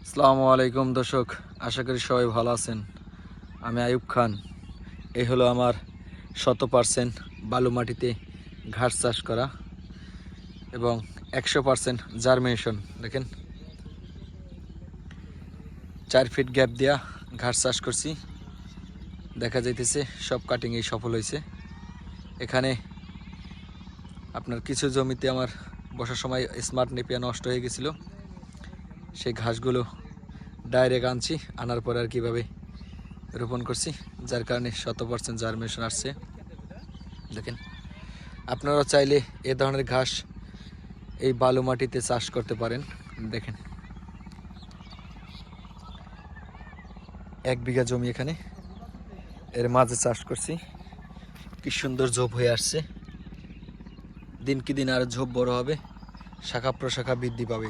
আসসালামু আলাইকুম দর্শক, আশা করি সবাই ভালো আছেন। আমি আয়ুব খান। এই হলো আমার 100% বালু মাটিতে ঘাস চাষ করা এবং 100% জার্মিনেশন। দেখেন 4 ফিট গ্যাপ দিয়া ঘাস চাষ করছি। দেখা যাইতেছে সব কাটিংয়েই সফল হয়েছে। এখানে আপনার কিছু জমিতে আমার বসার সময় স্মার্ট নেপিয়া নষ্ট হয়ে গেছিল, সেই ঘাসগুলো ডাইরেক্ট আনছি, আনার পরে আর কীভাবে রোপণ করছি, যার কারণে 100% জার্মিনেশন আসছে। দেখেন আপনারা চাইলে এ ধরনের ঘাস এই বালু মাটিতে চাষ করতে পারেন। দেখেন 1 বিঘা জমি, এখানে এর মাঝে চাষ করছি। কি সুন্দর ঝোপ হয়ে আসছে, দিন কি দিন আর ঝোপ বড় হবে, শাখা প্রশাখা বৃদ্ধি পাবে।